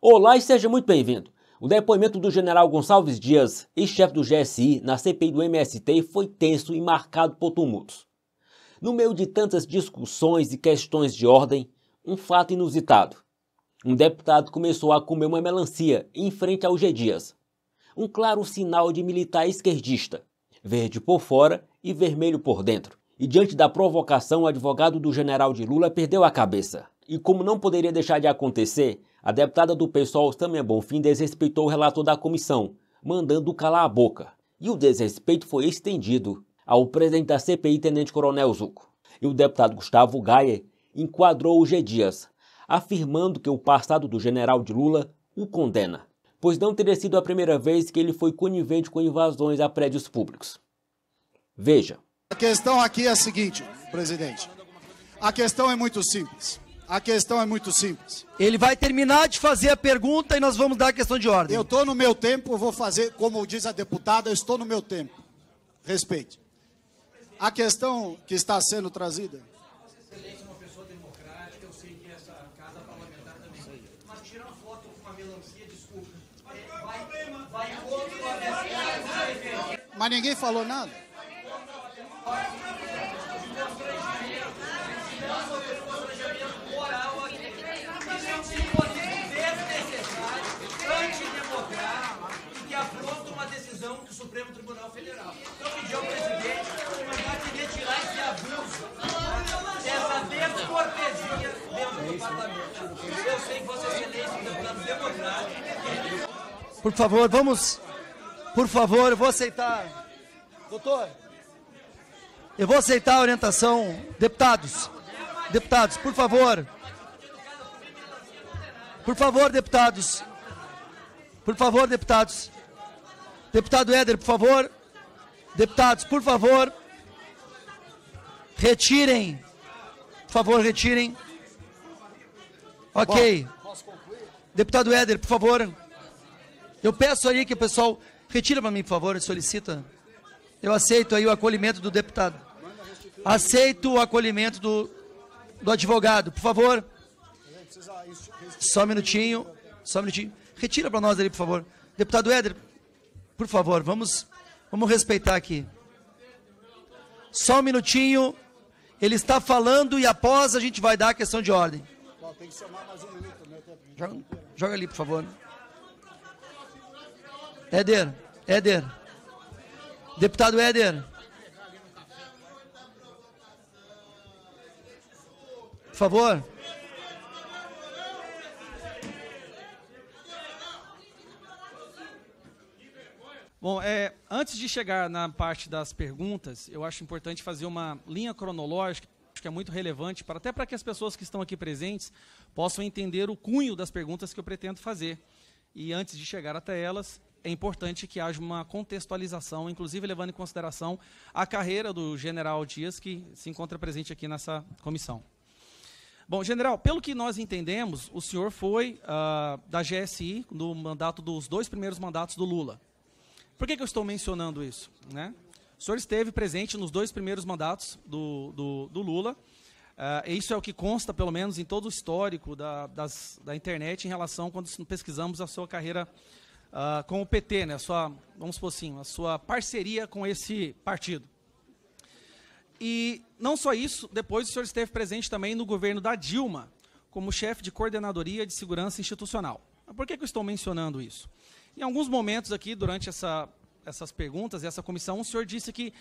Olá e seja muito bem-vindo. O depoimento do general Gonçalves Dias, ex-chefe do GSI, na CPI do MST foi tenso e marcado por tumultos. No meio de tantas discussões e questões de ordem, um fato inusitado. Um deputado começou a comer uma melancia em frente ao G. Dias. Um claro sinal de militar esquerdista, verde por fora e vermelho por dentro. E diante da provocação, o advogado do general de Lula perdeu a cabeça. E como não poderia deixar de acontecer, a deputada do PSOL, Sâmia Bonfim, desrespeitou o relator da comissão, mandando calar a boca. E o desrespeito foi estendido ao presidente da CPI, tenente-coronel Zuco. E o deputado Gustavo Gayer enquadrou o G. Dias, afirmando que o passado do general de Lula o condena, pois não teria sido a primeira vez que ele foi conivente com invasões a prédios públicos. Veja. A questão aqui é a seguinte, presidente. A questão é muito simples. Ele vai terminar de fazer a pergunta e nós vamos dar a questão de ordem. Eu estou no meu tempo, vou fazer, como diz a deputada, eu estou no meu tempo. Respeite. A questão que está sendo trazida... Vossa Excelência é uma pessoa democrática, eu sei que essa casa parlamentar também. Mas tirar uma foto com uma melancia, desculpa. Vai contra o... Mas ninguém falou nada. Do Supremo Tribunal Federal. Então, pedi ao presidente mandar de retirar esse abuso, essa descortesia dentro do parlamento. Eu sei que Vossa Excelência é um deputado democrático. Por favor, vamos. Por favor, eu vou aceitar. Doutor, eu vou aceitar a orientação. Deputados, por favor. Por favor, deputados. Deputado Éder, por favor. Deputados, por favor. Retirem. Por favor, retirem. Ok. Deputado Éder, por favor. Eu peço aí que o pessoal... Retira para mim, por favor, solicita. Eu aceito aí o acolhimento do deputado. Aceito o acolhimento do advogado, por favor. Só um minutinho. Retira para nós ali, por favor. Deputado Éder, por favor, vamos respeitar aqui. Só um minutinho. Ele está falando e após a gente vai dar a questão de ordem. Tem que somar mais um minuto. Joga ali, por favor. Éder. Deputado Éder. Por favor. Bom, antes de chegar na parte das perguntas, eu acho importante fazer uma linha cronológica, que é muito relevante, até para que as pessoas que estão aqui presentes possam entender o cunho das perguntas que eu pretendo fazer. E antes de chegar até elas, é importante que haja uma contextualização, inclusive levando em consideração a carreira do general Dias, que se encontra presente aqui nessa comissão. Bom, general, pelo que nós entendemos, o senhor foi da GSI no mandato dos 2 primeiros mandatos do Lula. Por que eu estou mencionando isso, né? O senhor esteve presente nos 2 primeiros mandatos do Lula. Isso é o que consta, pelo menos, em todo o histórico da internet em relação quando pesquisamos a sua carreira com o PT, né? Vamos supor assim, a sua parceria com esse partido. E não só isso, depois o senhor esteve presente também no governo da Dilma, como chefe de coordenadoria de segurança institucional. Por que eu estou mencionando isso? Em alguns momentos aqui, durante essas perguntas e essa comissão, o senhor disse que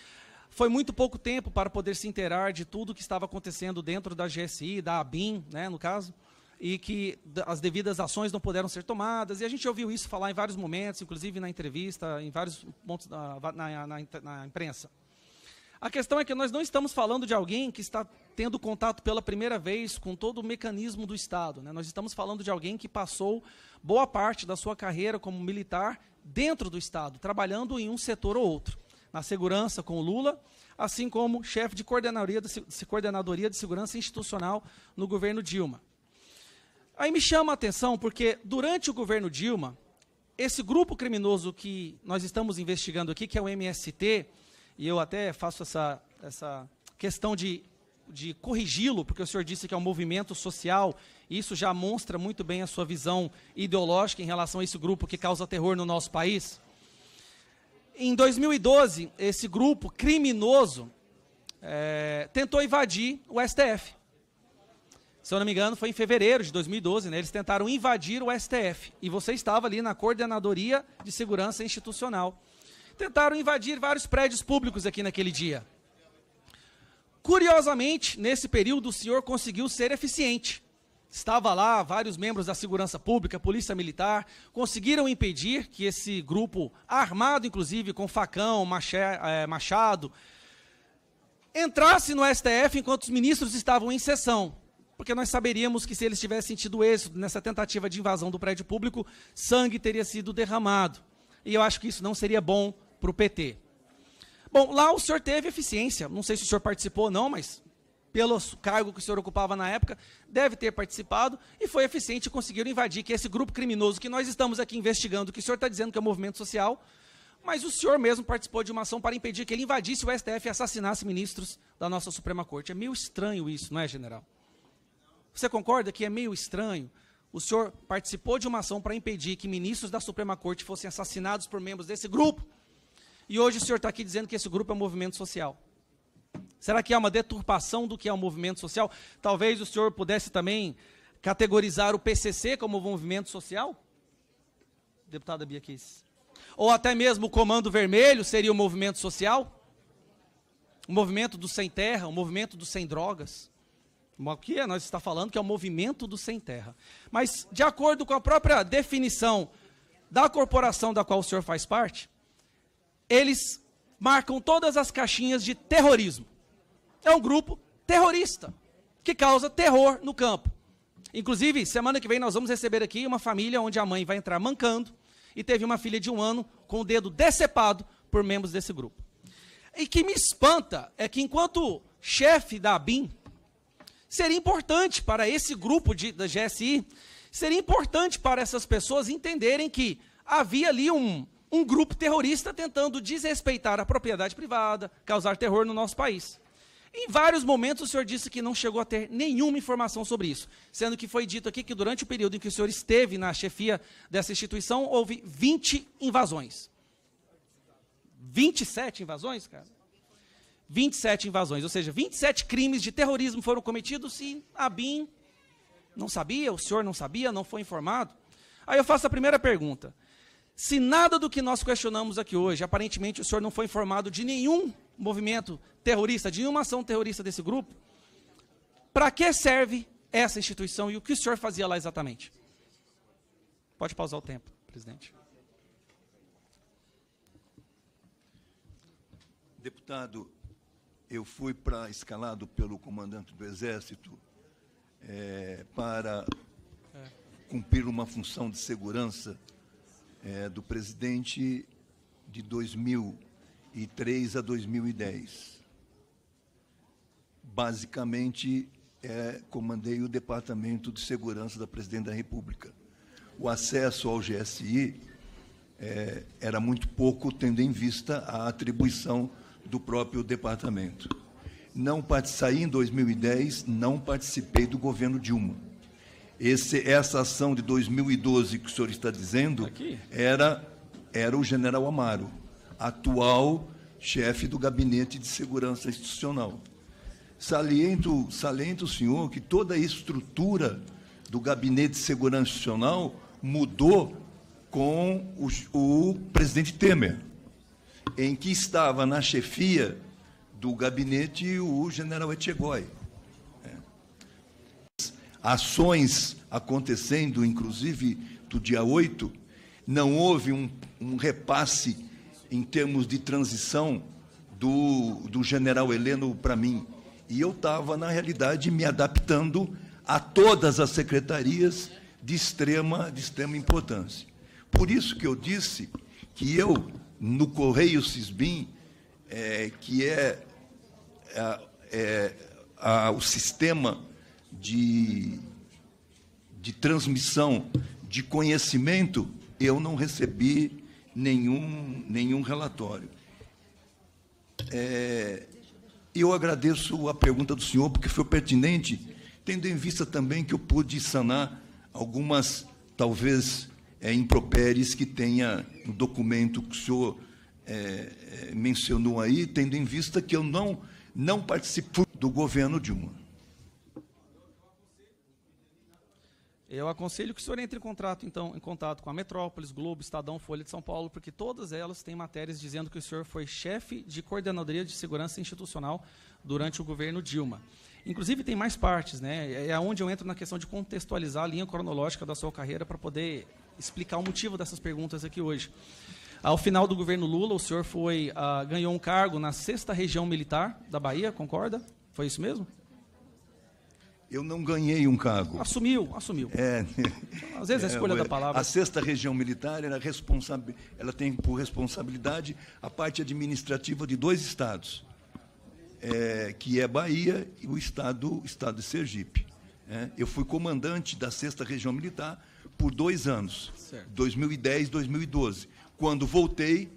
foi muito pouco tempo para poder se inteirar de tudo que estava acontecendo dentro da GSI, da ABIN, né, no caso, e que as devidas ações não puderam ser tomadas. E a gente ouviu isso falar em vários momentos, inclusive na entrevista, em vários pontos na imprensa. A questão é que nós não estamos falando de alguém que está tendo contato pela primeira vez com todo o mecanismo do Estado, né? Nós estamos falando de alguém que passou boa parte da sua carreira como militar dentro do Estado, trabalhando em um setor ou outro. Na segurança com o Lula, assim como chefe de coordenadoria de segurança institucional no governo Dilma. Aí me chama a atenção porque durante o governo Dilma, esse grupo criminoso que nós estamos investigando aqui, que é o MST, e eu até faço essa questão de de corrigi-lo, porque o senhor disse que é um movimento social, e isso já mostra muito bem a sua visão ideológica em relação a esse grupo que causa terror no nosso país. Em 2012, esse grupo criminoso tentou invadir o STF. Se eu não me engano, foi em fevereiro de 2012, né? Eles tentaram invadir o STF. E você estava ali na Coordenadoria de Segurança Institucional. Tentaram invadir vários prédios públicos aqui naquele dia. Curiosamente, nesse período, o senhor conseguiu ser eficiente. Estava lá, vários membros da segurança pública, polícia militar, conseguiram impedir que esse grupo, armado inclusive com facão, machado, entrasse no STF enquanto os ministros estavam em sessão. Porque nós saberíamos que se eles tivessem tido êxito nessa tentativa de invasão do prédio público, sangue teria sido derramado. E eu acho que isso não seria bom para o PT. Bom, lá o senhor teve eficiência, não sei se o senhor participou ou não, mas pelo cargo que o senhor ocupava na época, deve ter participado, e foi eficiente e conseguiram invadir, que esse grupo criminoso que nós estamos aqui investigando, que o senhor está dizendo que é um movimento social, mas o senhor mesmo participou de uma ação para impedir que ele invadisse o STF e assassinasse ministros da nossa Suprema Corte. É meio estranho isso, não é, general? Você concorda que é meio estranho? O senhor participou de uma ação para impedir que ministros da Suprema Corte fossem assassinados por membros desse grupo, e hoje o senhor está aqui dizendo que esse grupo é um movimento social. Será que há uma deturpação do que é um movimento social? Talvez o senhor pudesse também categorizar o PCC como movimento social? Deputada Bia Kicis. Ou até mesmo o Comando Vermelho seria um movimento social? O movimento do sem terra, o movimento do sem drogas? O que nós estamos falando que é o movimento do sem terra. Mas, de acordo com a própria definição da corporação da qual o senhor faz parte, eles marcam todas as caixinhas de terrorismo. É um grupo terrorista, que causa terror no campo. Inclusive, semana que vem nós vamos receber aqui uma família onde a mãe vai entrar mancando e teve uma filha de 1 ano com o dedo decepado por membros desse grupo. E que me espanta é que, enquanto chefe da ABIN, seria importante para esse grupo da GSI, seria importante para essas pessoas entenderem que havia ali um grupo terrorista tentando desrespeitar a propriedade privada, causar terror no nosso país. Em vários momentos o senhor disse que não chegou a ter nenhuma informação sobre isso, sendo que foi dito aqui que durante o período em que o senhor esteve na chefia dessa instituição, houve 20 invasões. 27 invasões, cara? 27 invasões, ou seja, 27 crimes de terrorismo foram cometidos e a ABIN não sabia, o senhor não sabia, não foi informado. Aí eu faço a primeira pergunta. Se nada do que nós questionamos aqui hoje, aparentemente o senhor não foi informado de nenhum movimento terrorista, de nenhuma ação terrorista desse grupo, para que serve essa instituição e o que o senhor fazia lá exatamente? Pode pausar o tempo, presidente. Deputado, eu fui escalado pelo comandante do Exército para cumprir uma função de segurança do presidente de 2003 a 2010. Basicamente, comandei o Departamento de Segurança da Presidente da República. O acesso ao GSI era muito pouco, tendo em vista a atribuição do próprio departamento. Saí em 2010, não participei do governo Dilma. Essa ação de 2012 que o senhor está dizendo era o general Amaro, atual chefe do Gabinete de Segurança Institucional. Saliento o senhor que toda a estrutura do Gabinete de Segurança Institucional mudou com o presidente Temer, em que estava na chefia do gabinete o general Etchegói. Ações acontecendo, inclusive, do dia 8, não houve um repasse em termos de transição do general Heleno para mim. E eu estava, na realidade, me adaptando a todas as secretarias de extrema importância. Por isso que eu disse que eu, no Correio Sisbin, que o sistema de transmissão de conhecimento, eu não recebi nenhum relatório. Eu agradeço a pergunta do senhor, porque foi pertinente, tendo em vista também que eu pude sanar algumas, talvez, impropéries que tenha no documento que o senhor mencionou aí, tendo em vista que eu não participo do governo Dilma. Eu aconselho que o senhor entre em contato com a Metrópolis, Globo, Estadão, Folha de São Paulo, porque todas elas têm matérias dizendo que o senhor foi chefe de coordenadoria de segurança institucional durante o governo Dilma. Inclusive tem mais partes, né? É onde eu entro na questão de contextualizar a linha cronológica da sua carreira para poder explicar o motivo dessas perguntas aqui hoje. Ao final do governo Lula, o senhor ganhou um cargo na 6ª Região Militar da Bahia, concorda? Foi isso mesmo? Eu não ganhei um cargo. Assumiu. Às vezes a escolha da palavra. A 6ª Região Militar ela tem por responsabilidade a parte administrativa de 2 estados, que é Bahia e o estado de Sergipe. Eu fui comandante da 6ª Região Militar por 2 anos, certo. 2010 e 2012. Quando voltei,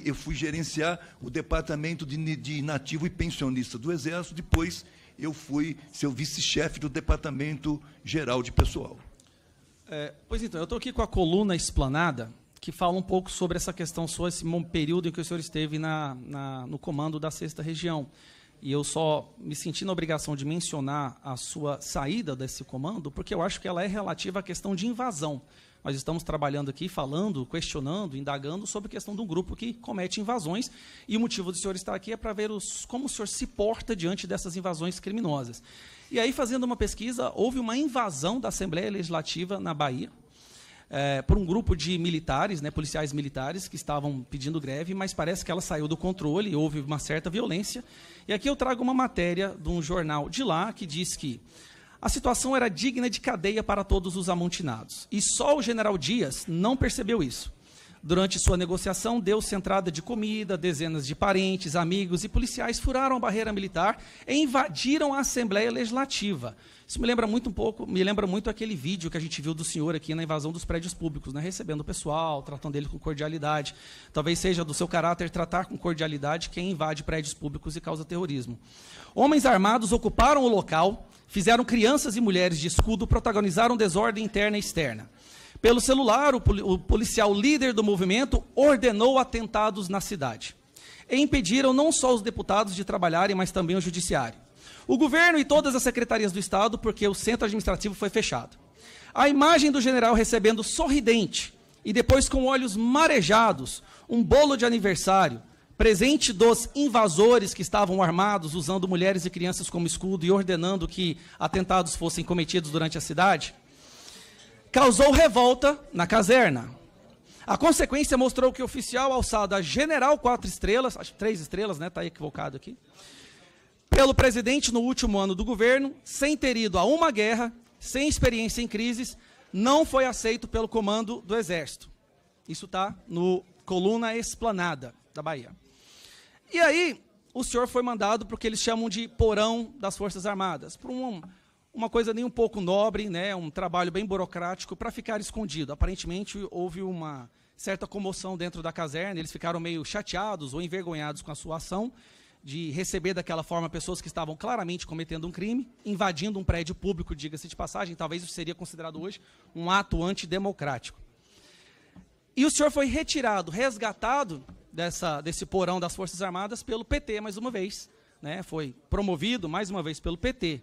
eu fui gerenciar o Departamento de Nativo e Pensionista do Exército, depois eu fui seu vice-chefe do Departamento Geral de Pessoal. Pois então, eu estou aqui com a coluna Esplanada, que fala um pouco sobre essa questão, sobre esse período em que o senhor esteve no comando da 6ª Região. E eu só me senti na obrigação de mencionar a sua saída desse comando, porque eu acho que ela é relativa à questão de invasão. Nós estamos trabalhando aqui, falando, questionando, indagando sobre a questão de um grupo que comete invasões, e o motivo do senhor estar aqui é para ver como o senhor se porta diante dessas invasões criminosas. E aí, fazendo uma pesquisa, houve uma invasão da Assembleia Legislativa na Bahia, por um grupo de militares, policiais militares, que estavam pedindo greve, mas parece que ela saiu do controle e houve uma certa violência. E aqui eu trago uma matéria de um jornal de lá, que diz que a situação era digna de cadeia para todos os amotinados. E só o general Dias não percebeu isso. Durante sua negociação, deu-se entrada de comida, dezenas de parentes, amigos e policiais furaram a barreira militar e invadiram a Assembleia Legislativa. Isso me lembra muito aquele vídeo que a gente viu do senhor aqui na invasão dos prédios públicos, recebendo o pessoal, tratando ele com cordialidade. Talvez seja do seu caráter tratar com cordialidade quem invade prédios públicos e causa terrorismo. Homens armados ocuparam o local, fizeram crianças e mulheres de escudo, protagonizaram desordem interna e externa. Pelo celular, o policial líder do movimento ordenou atentados na cidade. E impediram não só os deputados de trabalharem, mas também o judiciário. O governo e todas as secretarias do Estado, porque o centro administrativo foi fechado. A imagem do general recebendo sorridente e depois com olhos marejados um bolo de aniversário, presente dos invasores que estavam armados, usando mulheres e crianças como escudo e ordenando que atentados fossem cometidos durante a cidade, causou revolta na caserna. A consequência mostrou que o oficial alçado a general 4 estrelas, acho que 3 estrelas, está equivocado aqui, pelo presidente no último ano do governo, sem ter ido a uma guerra, sem experiência em crises, não foi aceito pelo comando do Exército. Isso está no coluna Esplanada da Bahia. E aí, o senhor foi mandado para o que eles chamam de porão das Forças Armadas, por uma coisa nem um pouco nobre, um trabalho bem burocrático, para ficar escondido. Aparentemente, houve uma certa comoção dentro da caserna, eles ficaram meio chateados ou envergonhados com a sua ação, de receber daquela forma pessoas que estavam claramente cometendo um crime, invadindo um prédio público, diga-se de passagem, talvez isso seria considerado hoje um ato antidemocrático. E o senhor foi retirado, resgatado desse porão das Forças Armadas pelo PT, mais uma vez, foi promovido mais uma vez pelo PT.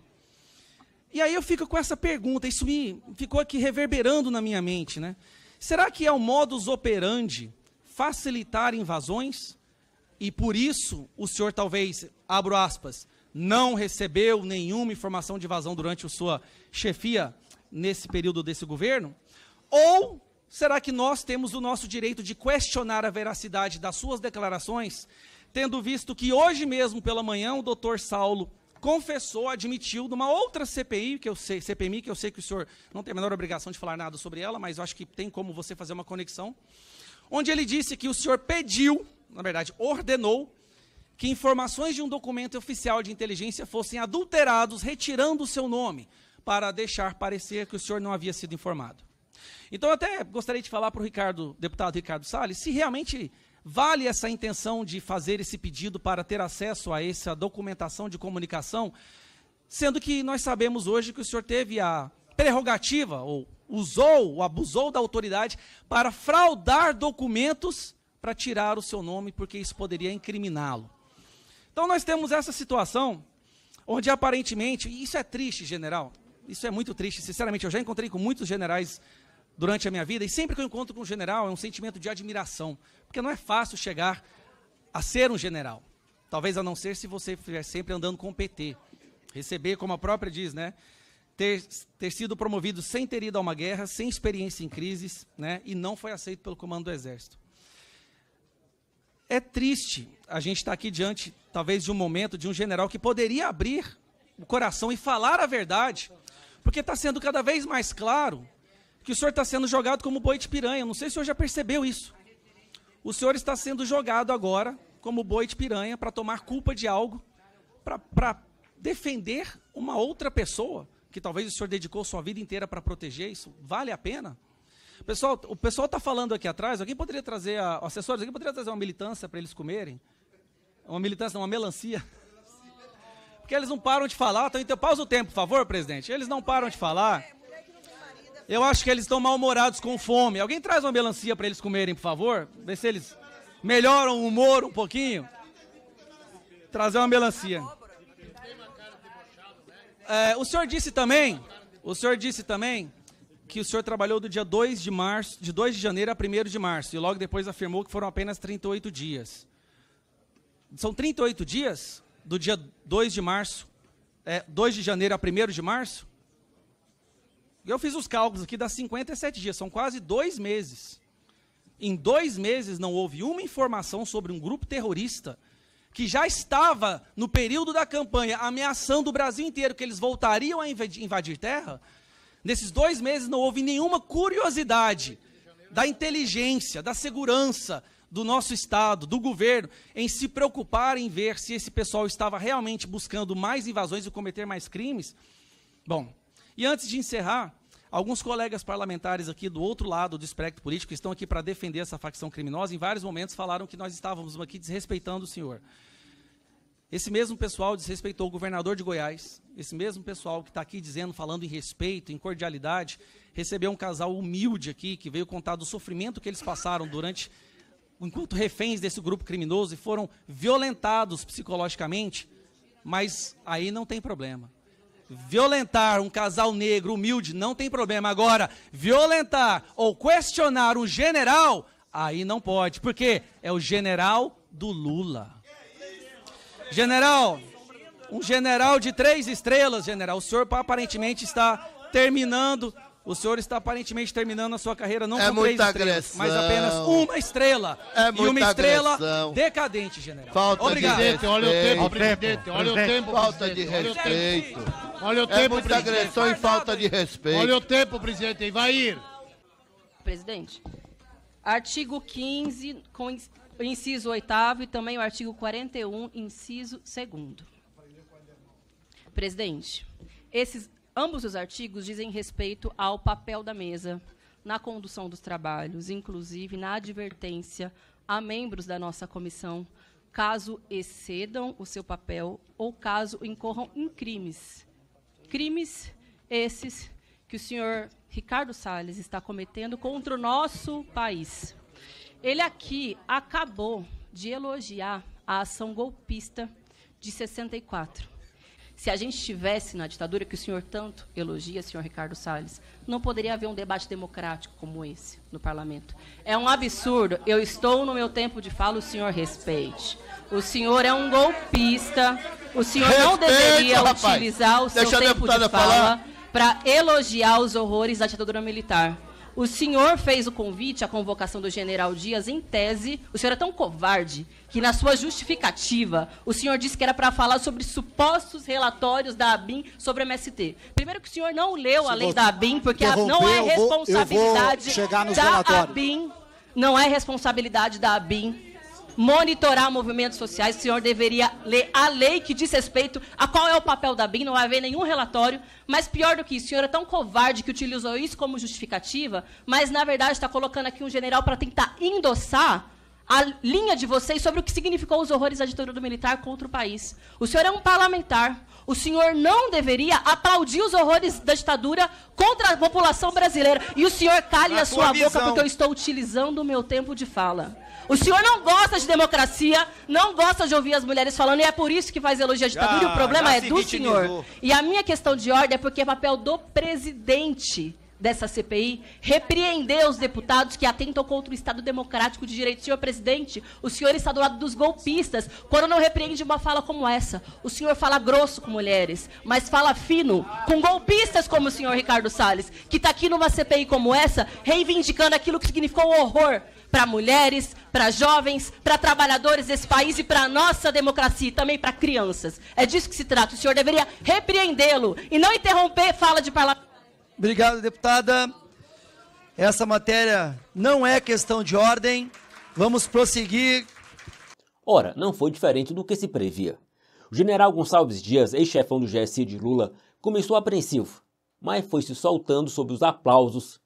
E aí eu fico com essa pergunta, isso me ficou aqui reverberando na minha mente, Será que é o modus operandi facilitar invasões? E por isso o senhor talvez, abro aspas, não recebeu nenhuma informação de invasão durante a sua chefia nesse período desse governo? Ou será que nós temos o nosso direito de questionar a veracidade das suas declarações, tendo visto que hoje mesmo pela manhã o doutor Saulo confessou, admitiu, numa outra CPMI, que eu sei que o senhor não tem a menor obrigação de falar nada sobre ela, mas eu acho que tem como você fazer uma conexão, onde ele disse que o senhor pediu, na verdade, ordenou que informações de um documento oficial de inteligência fossem adulterados, retirando o seu nome, para deixar parecer que o senhor não havia sido informado. Então, eu até gostaria de falar para o deputado Ricardo Salles, se realmente vale essa intenção de fazer esse pedido para ter acesso a essa documentação de comunicação, sendo que nós sabemos hoje que o senhor teve a prerrogativa, ou usou, ou abusou da autoridade para fraudar documentos para tirar o seu nome, porque isso poderia incriminá-lo. Então nós temos essa situação, onde aparentemente, e isso é triste, general, isso é muito triste, sinceramente, eu já encontrei com muitos generais durante a minha vida, e sempre que eu encontro com um general é um sentimento de admiração, porque não é fácil chegar a ser um general, talvez a não ser se você estiver sempre andando com o PT, receber, como a própria diz, né, ter sido promovido sem ter ido a uma guerra, sem experiência em crises, né, e não foi aceito pelo comando do Exército. É triste a gente estar aqui diante, talvez, de um momento de um general que poderia abrir o coração e falar a verdade, porque está sendo cada vez mais claro que o senhor está sendo jogado como boi de piranha. Não sei se o senhor já percebeu isso. O senhor está sendo jogado agora como boi de piranha para tomar culpa de algo, para defender uma outra pessoa, que talvez o senhor dedicou sua vida inteira para proteger. Isso vale a pena? Pessoal, o pessoal está falando aqui atrás, alguém poderia trazer, assessores, alguém poderia trazer uma militância para eles comerem? Uma militância, não, uma melancia. Porque eles não param de falar, então pausa o tempo, por favor, presidente. Eles não param de falar. Eu acho que eles estão mal-humorados com fome. Alguém traz uma melancia para eles comerem, por favor? Vê se eles melhoram o humor um pouquinho. Trazer uma melancia. O senhor disse também que o senhor trabalhou do dia 2 de março, de 2 de janeiro a 1º de março, e logo depois afirmou que foram apenas 38 dias. São 38 dias do dia 2 de março, 2 de janeiro a 1º de março? Eu fiz os cálculos aqui, dá 57 dias, são quase 2 meses. Em 2 meses não houve uma informação sobre um grupo terrorista que já estava no período da campanha ameaçando o Brasil inteiro, que eles voltariam a invadir terra. Nesses 2 meses não houve nenhuma curiosidade da inteligência, da segurança do nosso Estado, do governo, em se preocupar em ver se esse pessoal estava realmente buscando mais invasões e cometer mais crimes. Bom, e antes de encerrar, alguns colegas parlamentares aqui do outro lado do espectro político, que estão aqui para defender essa facção criminosa, em vários momentos falaram que nós estávamos aqui desrespeitando o senhor. Esse mesmo pessoal desrespeitou o governador de Goiás, esse mesmo pessoal que está aqui dizendo, falando em respeito, em cordialidade, recebeu um casal humilde aqui, que veio contar do sofrimento que eles passaram enquanto reféns desse grupo criminoso e foram violentados psicologicamente, mas aí não tem problema. Violentar um casal negro humilde não tem problema. Agora, violentar ou questionar um general, aí não pode, porque é o general do Lula. General, um general de 3 estrelas, general, o senhor aparentemente está terminando, a sua carreira não com 3 estrelas, mas apenas 1 estrela. E uma estrela decadente, general. Obrigado. Olha o tempo, presidente. Olha o tempo, falta de respeito. Olha o tempo, muita agressão e falta de respeito. Olha o tempo, presidente. E vai ir. Presidente, artigo 15, com inciso 8º e também o artigo 41, inciso 2º. Presidente, ambos os artigos dizem respeito ao papel da mesa na condução dos trabalhos, inclusive na advertência a membros da nossa comissão, caso excedam o seu papel ou caso incorram em crimes. Crimes esses que o senhor Ricardo Salles está cometendo contra o nosso país. Ele aqui acabou de elogiar a ação golpista de 64. Se a gente estivesse na ditadura que o senhor tanto elogia, senhor Ricardo Salles, não poderia haver um debate democrático como esse no parlamento. É um absurdo. Eu estou no meu tempo de fala, o senhor respeite. O senhor é um golpista. O senhor não deveria utilizar o seu tempo de fala para elogiar os horrores da ditadura militar. O senhor fez o convite à convocação do general Dias em tese. O senhor é tão covarde que, na sua justificativa, o senhor disse que era para falar sobre supostos relatórios da ABIN sobre o MST. Primeiro que o senhor não leu a lei da ABIN, porque não é responsabilidade da ABIN. Não é responsabilidade da ABIN monitorar movimentos sociais. O senhor deveria ler a lei que diz respeito a qual é o papel da ABIN, não vai haver nenhum relatório. Mas pior do que isso, o senhor é tão covarde que utilizou isso como justificativa, mas na verdade está colocando aqui um general para tentar endossar a linha de vocês sobre o que significou os horrores da ditadura militar contra o país. O senhor é um parlamentar. O senhor não deveria aplaudir os horrores da ditadura contra a população brasileira. E o senhor cale a sua boca porque eu estou utilizando o meu tempo de fala. O senhor não gosta de democracia, não gosta de ouvir as mulheres falando, e é por isso que faz elogio à ditadura, e o problema é do senhor. E a minha questão de ordem é porque é papel do presidente dessa CPI repreender os deputados que atentam contra o Estado Democrático de Direito. Senhor presidente, o senhor está do lado dos golpistas quando não repreende uma fala como essa. O senhor fala grosso com mulheres, mas fala fino com golpistas como o senhor Ricardo Salles, que está aqui numa CPI como essa, reivindicando aquilo que significou o horror para mulheres, para jovens, para trabalhadores desse país e para a nossa democracia e também para crianças. É disso que se trata. O senhor deveria repreendê-lo e não interromper fala de parlamentar. Obrigado, deputada. Essa matéria não é questão de ordem. Vamos prosseguir. Ora, não foi diferente do que se previa. O general Gonçalves Dias, ex-chefão do GSI de Lula, começou apreensivo, mas foi se soltando sob os aplausos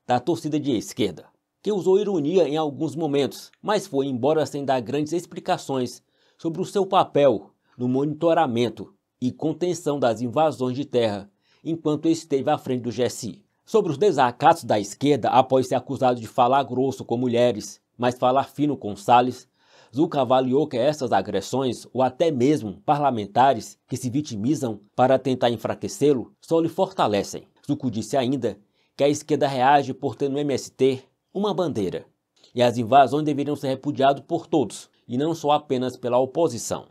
da torcida de esquerda, que usou ironia em alguns momentos, mas foi embora sem dar grandes explicações sobre o seu papel no monitoramento e contenção das invasões de terra enquanto esteve à frente do GSI. Sobre os desacatos da esquerda após ser acusado de falar grosso com mulheres, mas falar fino com Salles, Zucca avaliou que essas agressões, ou até mesmo parlamentares que se vitimizam para tentar enfraquecê-lo, só lhe fortalecem. Zucca disse ainda que a esquerda reage por ter no MST uma bandeira, e as invasões deveriam ser repudiadas por todos, e não só apenas pela oposição.